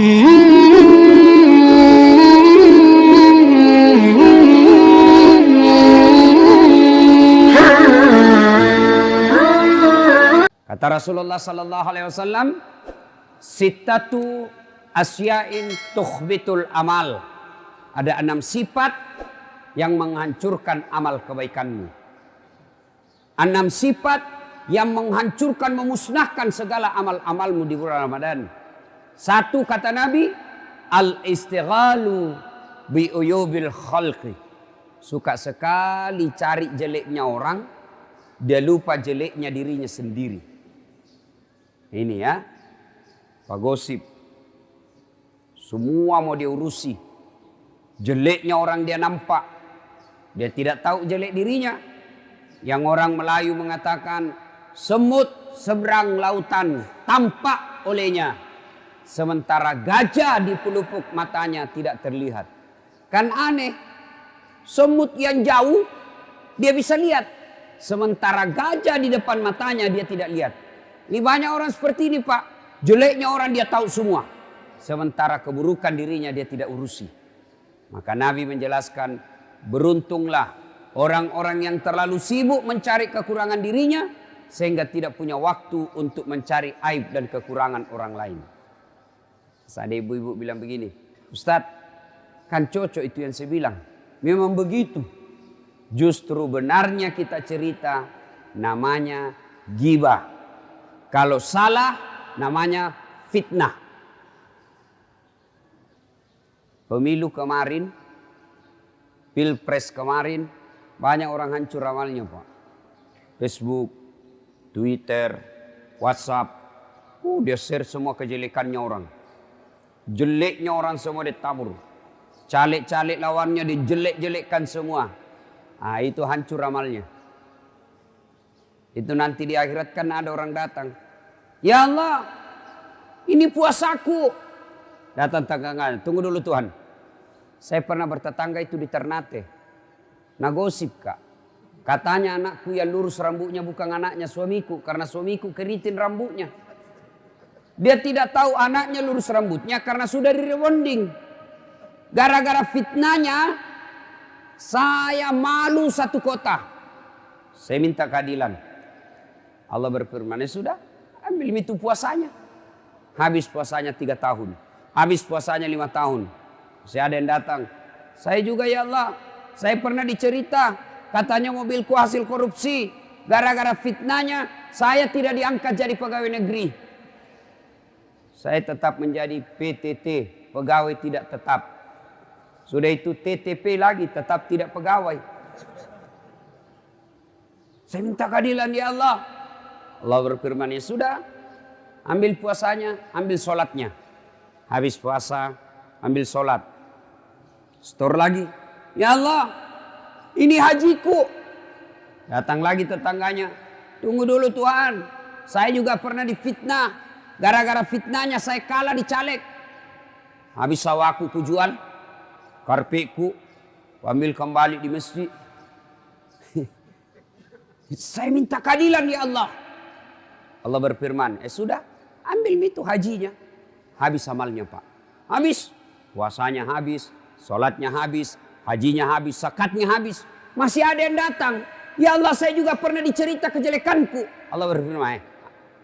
Kata Rasulullah sallallahu alaihi wasallam, sittatu asya'in tukhbitul amal. Ada 6 sifat yang menghancurkan amal kebaikanmu. 6 sifat yang menghancurkan, memusnahkan segala amal-amalmu di bulan Ramadan. 1 kata Nabi, al-istighalu bi uyubil khalqi. Suka sekali cari jeleknya orang, dia lupa jeleknya dirinya sendiri. Ini ya, Pak Gosip. Semua mau diurusi. Jeleknya orang dia nampak. Dia tidak tahu jelek dirinya. Yang orang Melayu mengatakan, semut seberang lautan tampak olehnya. Sementara gajah di pelupuk matanya tidak terlihat. Kan aneh. Semut yang jauh dia bisa lihat. Sementara gajah di depan matanya dia tidak lihat. Ini banyak orang seperti ini, Pak. Jeleknya orang dia tahu semua. Sementara keburukan dirinya dia tidak urusi. Maka Nabi menjelaskan, beruntunglah orang-orang yang terlalu sibuk mencari kekurangan dirinya sehingga tidak punya waktu untuk mencari aib dan kekurangan orang lain. Ada ibu-ibu bilang begini, Ustadz, kan cocok itu yang saya bilang. Memang begitu. Justru benarnya kita cerita namanya ghibah. Kalau salah namanya fitnah. Pemilu kemarin, Pilpres kemarin, banyak orang hancur amalnya, Pak. Facebook, Twitter, WhatsApp, dia share semua kejelekannya orang. Jeleknya orang semua ditabur. Caleg-caleg lawannya dijelek-jelekkan semua. Itu hancur amalnya. Itu nanti di akhirat kan ada orang datang. Ya Allah, ini puasaku. Datang tetangganya, tunggu dulu Tuhan. Saya pernah bertetangga itu di Ternate. Nagosip, Kak. Katanya anakku yang lurus rambutnya bukan anaknya suamiku. Karena suamiku keriting rambutnya. Dia tidak tahu anaknya lurus rambutnya karena sudah di-rebonding. Gara-gara fitnahnya, saya malu satu kota. Saya minta keadilan. Allah berfirman, ya sudah, ambil itu puasanya. Habis puasanya 3 tahun. Habis puasanya 5 tahun. Saya ada yang datang. Saya juga ya Allah. Saya pernah dicerita. Katanya mobilku hasil korupsi. Gara-gara fitnahnya saya tidak diangkat jadi pegawai negeri. Saya tetap menjadi PTT. Pegawai tidak tetap. Sudah itu TTP lagi. Tetap tidak pegawai. Saya minta keadilan ya Allah. Allah berfirman, ya sudah. Ambil puasanya, ambil sholatnya. Habis puasa, ambil sholat. Setor lagi. Ya Allah, ini hajiku. Datang lagi tetangganya. Tunggu dulu Tuhan. Saya juga pernah difitnah. Gara-gara fitnahnya saya kalah di caleg. Habis sawaku kujual. Karpetku. Ambil kembali di masjid. Saya minta keadilan ya Allah. Allah berfirman, sudah, ambil itu hajinya. Habis amalnya, Pak. Habis. Puasanya habis, sholatnya habis, hajinya habis, zakatnya habis. Masih ada yang datang. Ya Allah, saya juga pernah dicerita kejelekanku. Allah berfirman,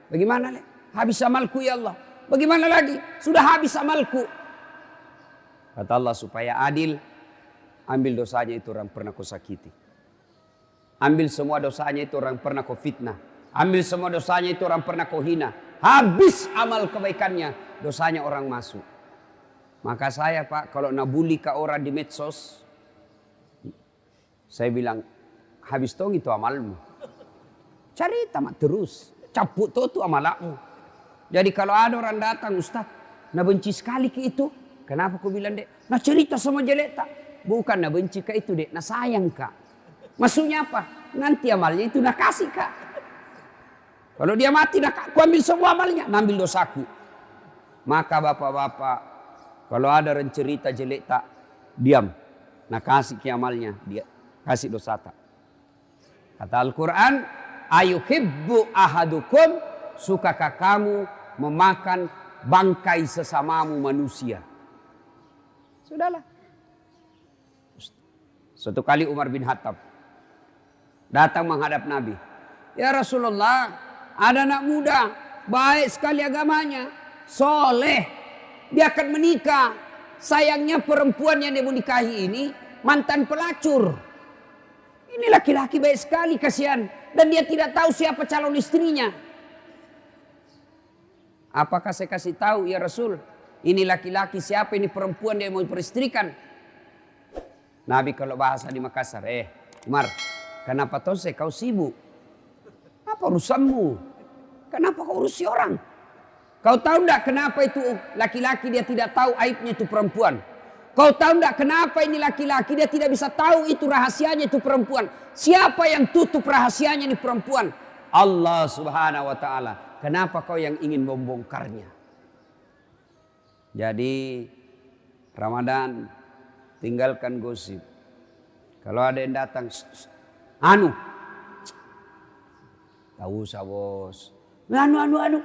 bagaimana? Habis amalku ya Allah. Bagaimana lagi? Sudah habis amalku. Kata Allah, supaya adil, ambil dosanya itu orang pernah kau sakiti. Ambil semua dosanya itu orang pernah kau fitnah. Ambil semua dosanya itu orang pernah kau hina. Habis amal kebaikannya, dosanya orang masuk. Maka saya Pak, kalau nabuli ke orang di medsos, saya bilang, habis tong itu amalmu. Cari tamat terus, cabut itu amalakmu. Jadi kalau ada orang datang, Ustaz, nak benci sekali ke itu. Kenapa kau bilang, Dek? Nak cerita sama jelek tak? Bukan nak benci ke itu, Dek. Nak sayang, Kak. Maksudnya apa? Nanti amalnya itu nak kasih, Kak. Kalau dia mati, aku ambil semua amalnya. Ambil dosaku. Maka bapak-bapak, kalau ada orang cerita jelek tak, diam. Nah kasih ke amalnya, dia kasih dosa tak. Kata Al-Quran, ayuhibbu ahadukum, sukakah kamu memakan bangkai sesamamu manusia. Sudahlah. Suatu kali Umar bin Khattab datang menghadap Nabi. Ya Rasulullah, ada anak muda, baik sekali agamanya, soleh, dia akan menikah. Sayangnya perempuan yang dia mau nikahi ini mantan pelacur. Ini laki-laki baik sekali, kasihan. Dan dia tidak tahu siapa calon istrinya. Apakah saya kasih tahu ya Rasul, ini laki-laki siapa, ini perempuan dia mau peristrikan? Nabi kalau bahasa di Makassar, Umar, kenapa kau sibuk? Apa urusanmu? Kenapa kau urusi orang? Kau tahu enggak kenapa itu laki-laki dia tidak tahu aibnya itu perempuan? Kau tahu enggak kenapa ini laki-laki dia tidak bisa tahu itu rahasianya itu perempuan? Siapa yang tutup rahasianya ini perempuan? Allah Subhanahu wa taala. Kenapa kau yang ingin membongkarnya? Jadi Ramadan tinggalkan gosip. Kalau ada yang datang, anu, tahu usah bos. Anu.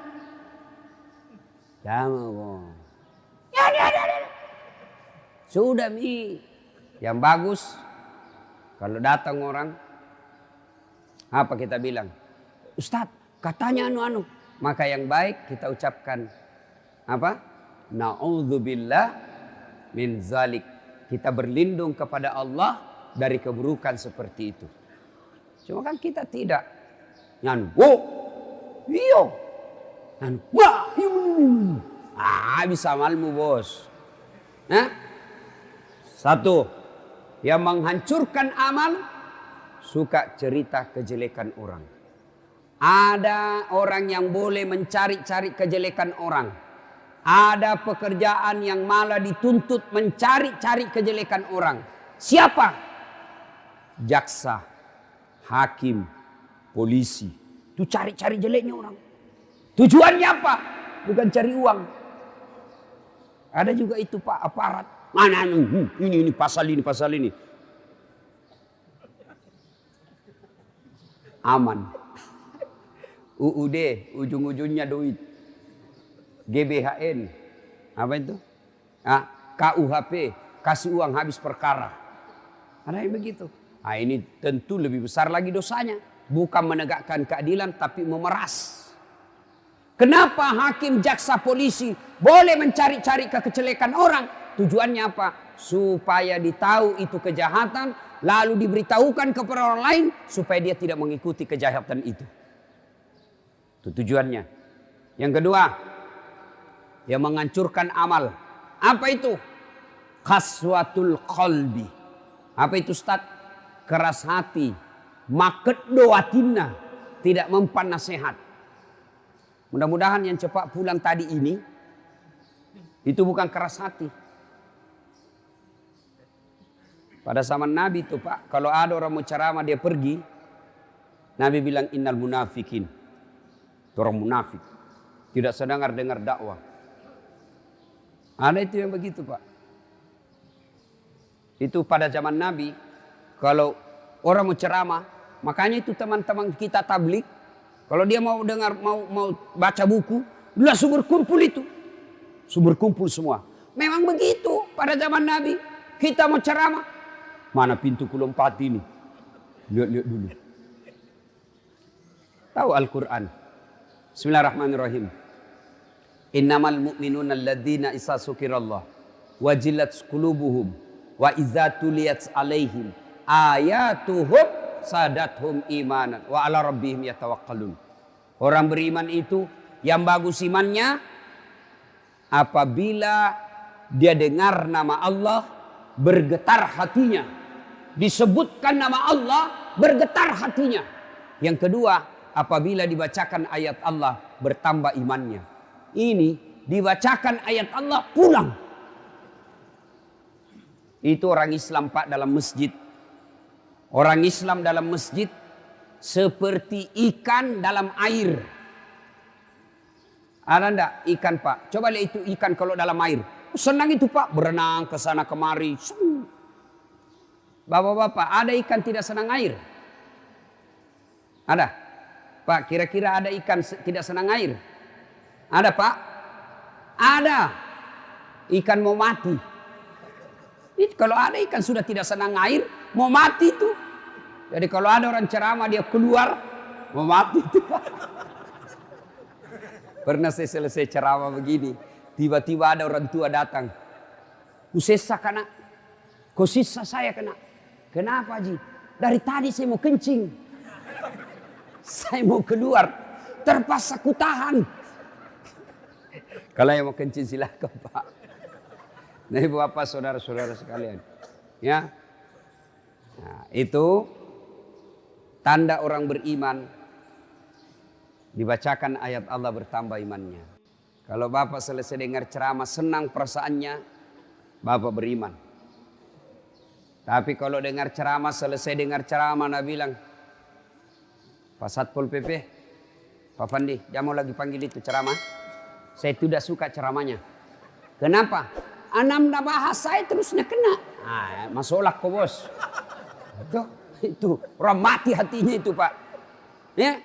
Jangan bos. Ya. Sudah mi. Yang bagus, kalau datang orang, apa kita bilang? Ustadz, katanya anu. Maka yang baik kita ucapkan apa? Na'udzubillah min zalik. Kita berlindung kepada Allah dari keburukan seperti itu. Cuma kan kita tidak. Iyo. Bisa malmu bos. Satu, yang menghancurkan amal, suka cerita kejelekan orang. Ada orang yang boleh mencari-cari kejelekan orang. Ada pekerjaan yang malah dituntut mencari-cari kejelekan orang. Siapa? Jaksa, hakim, polisi. Itu cari-cari jeleknya orang. Tujuannya apa? Bukan cari uang. Ada juga itu Pak, aparat. Mana ini pasal ini. Aman. UUD, ujung-ujungnya duit. GBHN, apa itu? KUHP, kasih uang habis perkara. Ada yang begitu. Ini tentu lebih besar lagi dosanya. Bukan menegakkan keadilan tapi memeras. Kenapa hakim, jaksa, polisi boleh mencari-cari kejelekan orang? Tujuannya apa? Supaya ditahu itu kejahatan, lalu diberitahukan kepada orang lain supaya dia tidak mengikuti kejahatan itu. Itu tujuannya. Yang kedua, yang menghancurkan amal. Apa itu? Qaswatul qalbi. Apa itu Ustaz? Keras hati. Maket doatina. Tidak mempan nasihat. Mudah-mudahan yang cepat pulang tadi ini, itu bukan keras hati. Pada zaman Nabi itu Pak, kalau ada orang mau ceramah dia pergi, Nabi bilang innal munafikin. Itu orang munafik. Tidak dengar dakwah. Ada itu yang begitu Pak. Itu pada zaman Nabi, kalau orang mau ceramah, makanya itu teman-teman kita tablik, kalau dia mau dengar, mau baca buku, langsung berkumpul itu. Berkumpul semua. Memang begitu pada zaman Nabi. Kita mau ceramah, mana pintu kulompat ini? Lihat dulu. Tahu Al-Quran. Bismillahirrahmanirrahim. Innamal mu'minuna alladzina isa sukirallah wajilat qulubuhum wa iza tuliyat alaihim ayatuhum sadathum imanan wa ala rabbihim yatawakkalun. Orang beriman itu yang bagus imannya apabila dia dengar nama Allah bergetar hatinya. Disebutkan nama Allah bergetar hatinya. Yang kedua, apabila dibacakan ayat Allah bertambah imannya. Ini dibacakan ayat Allah pulang. Itu orang Islam Pak dalam masjid. Orang Islam dalam masjid seperti ikan dalam air. Ada enggak ikan Pak? Coba lihat itu ikan kalau dalam air. Senang itu Pak, berenang ke sana kemari. Bapak-bapak, ada ikan tidak senang air? Ada? Pak, kira-kira ada ikan tidak senang air? Ada Pak? Ada ikan mau mati. Itu kalau ada ikan sudah tidak senang air, mau mati itu. Jadi kalau ada orang ceramah dia keluar, mau mati itu. Pernah saya selesai ceramah begini, tiba-tiba ada orang tua datang. Usesa kena, kau sisa saya kena. Kenapa Ji? Dari tadi saya mau kencing. Saya mau keluar, terpaksa ku tahan. Kalau yang mau kencing silahkan Pak. Nah ibu bapak saudara-saudara sekalian. Ya. Nah, itu tanda orang beriman. Dibacakan ayat Allah bertambah imannya. Kalau bapak selesai dengar ceramah senang perasaannya, bapak beriman. Tapi kalau dengar ceramah selesai dengar ceramah Nabi bilang, Pak Satpol PP, Pak Fandi, jangan mau lagi panggil itu ceramah. Saya tidak suka ceramahnya. Kenapa? Anam dah bahas saya terus nak kena. Masalah kok bos. Itu orang mati hatinya itu Pak. Ya.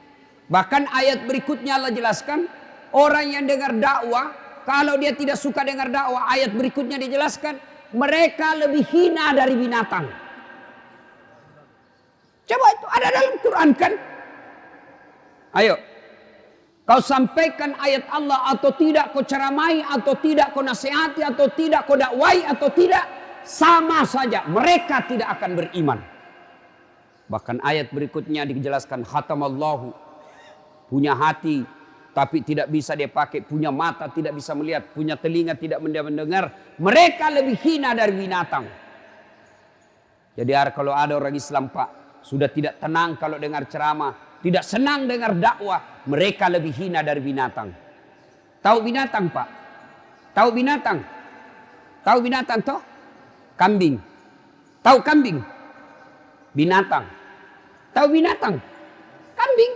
Bahkan ayat berikutnya Allah jelaskan, orang yang dengar dakwah, kalau dia tidak suka dengar dakwah, ayat berikutnya dijelaskan, mereka lebih hina dari binatang. Coba itu ada dalam Quran kan? Ayo. Kau sampaikan ayat Allah atau tidak, kau ceramai atau tidak, kau nasihati atau tidak, kau dakwai atau tidak, sama saja mereka tidak akan beriman. Bahkan ayat berikutnya dijelaskan khatamallahu, punya hati tapi tidak bisa dia pakai, punya mata tidak bisa melihat, punya telinga tidak mendengar, mereka lebih hina dari binatang. Jadi kalau ada orang Islam Pak sudah tidak tenang kalau dengar ceramah, tidak senang dengar dakwah, mereka lebih hina dari binatang. Tahu binatang Pak? Tahu binatang? Tahu binatang toh? Kambing. Tahu kambing? Binatang. Tahu binatang? Kambing.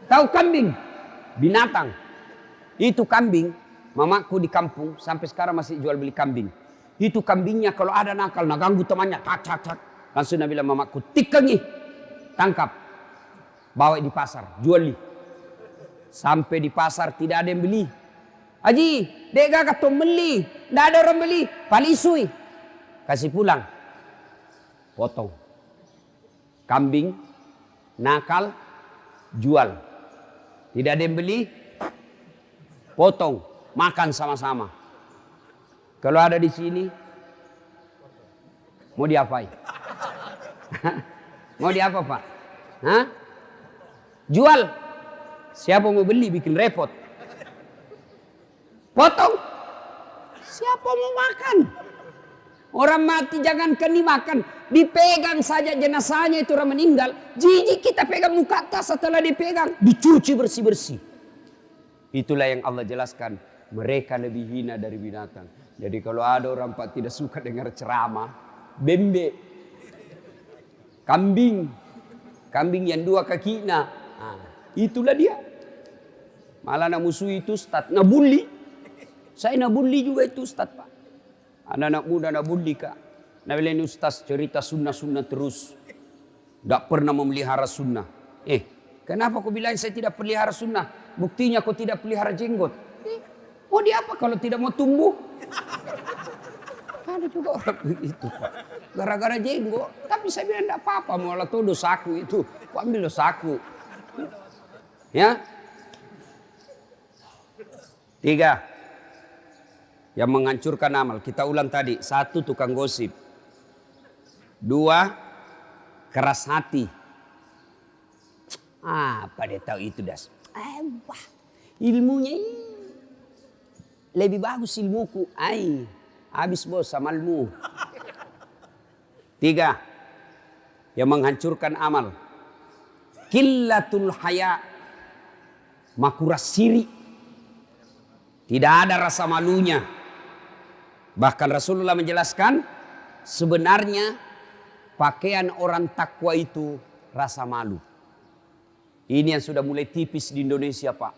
Tahu kambing? Binatang. Itu kambing, mamaku di kampung sampai sekarang masih jual beli kambing. Itu kambingnya kalau ada nakal, nak ganggu temannya, tak. Langsung Nabi bilang mamaku, tikengi, tangkap. Bawa di pasar, jual. Sampai di pasar tidak ada yang beli. Haji, dega kata beli, tidak ada orang beli, palisui. Kasih pulang, potong. Kambing, nakal, jual. Tidak ada yang beli, potong, makan sama-sama. Kalau ada di sini, mau diapain? Mau diapa Pak? Hah? Jual. Siapa mau beli bikin repot. Potong. Siapa mau makan? Orang mati jangankan dimakan, dipegang saja jenazahnya itu orang meninggal. Jijik kita pegang muka atas, setelah dipegang dicuci bersih-bersih. Itulah yang Allah jelaskan, mereka lebih hina dari binatang. Jadi kalau ada orang Pak tidak suka dengar ceramah, bembe, kambing yang dua kaki, itulah dia. Malah nak musuh itu Ustaz, nak bully. Saya nak bully juga itu Ustaz Pak. Anak-anak muda nak bully Kak. Nak bilang ini Ustaz cerita sunnah-sunnah terus. Tak pernah memelihara sunnah. Kenapa kau bilang saya tidak pelihara sunnah? Buktinya kau tidak pelihara jenggot. Mau diapa kalau tidak mau tumbuh? Ada juga orang begitu Pak. Gara-gara jenggot. Tapi saya bilang tidak apa-apa. Malah tuh dosaku itu. Kau ambil dosaku. Ya. 3. Yang menghancurkan amal. Kita ulang tadi. 1, tukang gosip. 2, keras hati. Apa dia tahu itu das? Wah, ilmunya lebih bagus ilmuku. Habis bos amalmu. 3, yang menghancurkan amal. Qillatul haya. Makuras siri. Tidak ada rasa malunya. Bahkan Rasulullah menjelaskan, sebenarnya pakaian orang takwa itu rasa malu. Ini yang sudah mulai tipis di Indonesia Pak.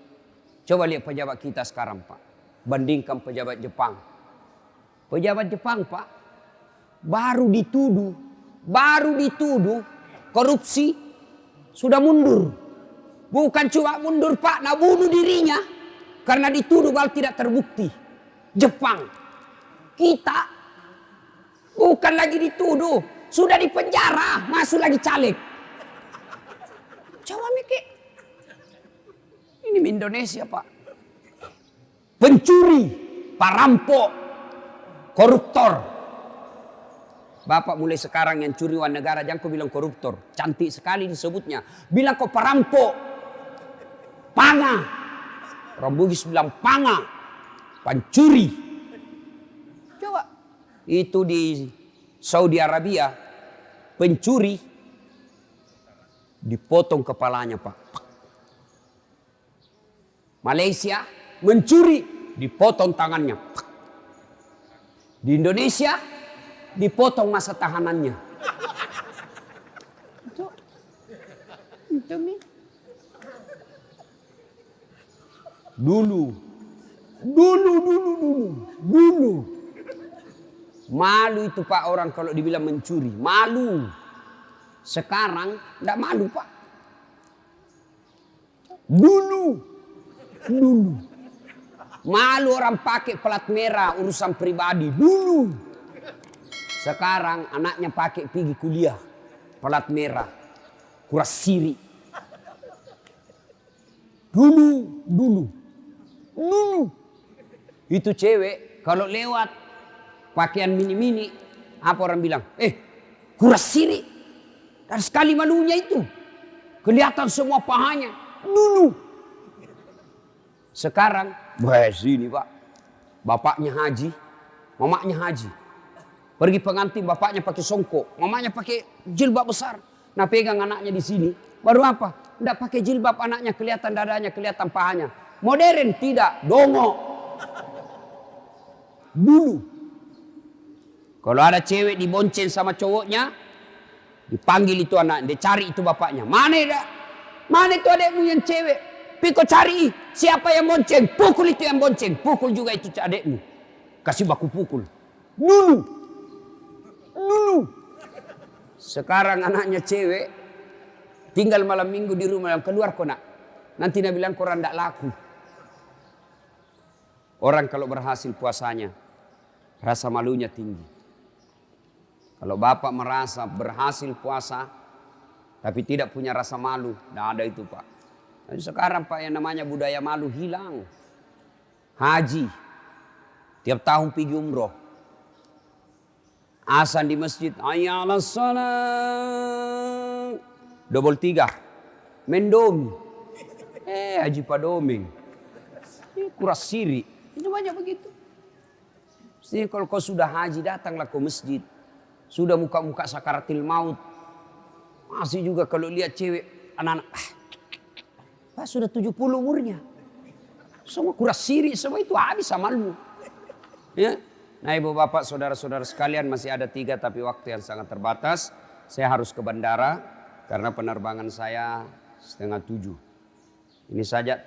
Coba lihat pejabat kita sekarang Pak. Bandingkan pejabat Jepang. Pejabat Jepang Pak, baru dituduh korupsi, sudah mundur. Bukan cuma mundur Pak, nak bunuh dirinya. Karena dituduh bahwa tidak terbukti. Jepang. Kita bukan lagi dituduh, sudah di penjara, masuk lagi caleg. Coba mikir. Ini Indonesia, Pak. Pencuri, perampok, koruptor. Bapak mulai sekarang yang curi uang negara jangan kau bilang koruptor. Cantik sekali disebutnya. Bilang kau perampok. Panga. Orang Bugis bilang panga. Pencuri. Coba. Itu di Saudi Arabia. Pencuri. Dipotong kepalanya, Pak. Malaysia. Mencuri. Dipotong tangannya. Di Indonesia. Dipotong masa tahanannya. Dulu. Malu itu Pak orang kalau dibilang mencuri. Malu. Sekarang tidak malu Pak. Dulu. Malu orang pakai plat merah urusan pribadi. Dulu. Sekarang anaknya pakai pergi kuliah. Plat merah. Kuras siri. Dulu. Itu cewek kalau lewat pakaian mini-mini. Apa orang bilang? Kuras siri. Dan sekali malunya itu. Kelihatan semua pahanya. Dulu. Sekarang. Sini Pak. Bapaknya haji. Mamanya haji. Pergi pengantin bapaknya pakai songkok, mamanya pakai jilbab besar. Nah pegang anaknya di sini. Baru apa? Tidak pakai jilbab anaknya kelihatan dadanya, kelihatan pahanya. Modern tidak, dongok. Dulu. Kalau ada cewek dibonceng sama cowoknya, dipanggil itu anak, dia cari itu bapaknya. Mana itu adekmu yang cewek? Piko cari siapa yang bonceng, pukul itu yang bonceng, pukul juga itu adekmu. Kasih baku pukul. Dulu. Sekarang anaknya cewek tinggal malam minggu di rumah, keluar kau nak. Nanti dia bilang korang tidak laku. Orang kalau berhasil puasanya rasa malunya tinggi. Kalau bapak merasa berhasil puasa tapi tidak punya rasa malu, tidak ada itu Pak. Jadi sekarang Pak yang namanya budaya malu hilang. Haji tiap tahun pergi umroh. Azan di masjid, ayalah salat. Double 3. Mendomi. Haji Padoming. Kuras siri. Itu banyak begitu. Jadi kalau kau sudah haji datanglah ke masjid. Sudah muka-muka sakaratil maut. Masih juga kalau lihat cewek anak-anak. Sudah 70 umurnya. Semua kuras siri, semua itu habis amalmu. Ya. Nah ibu bapak saudara-saudara sekalian masih ada 3 tapi waktu yang sangat terbatas. Saya harus ke bandara karena penerbangan saya 6:30. Ini saja.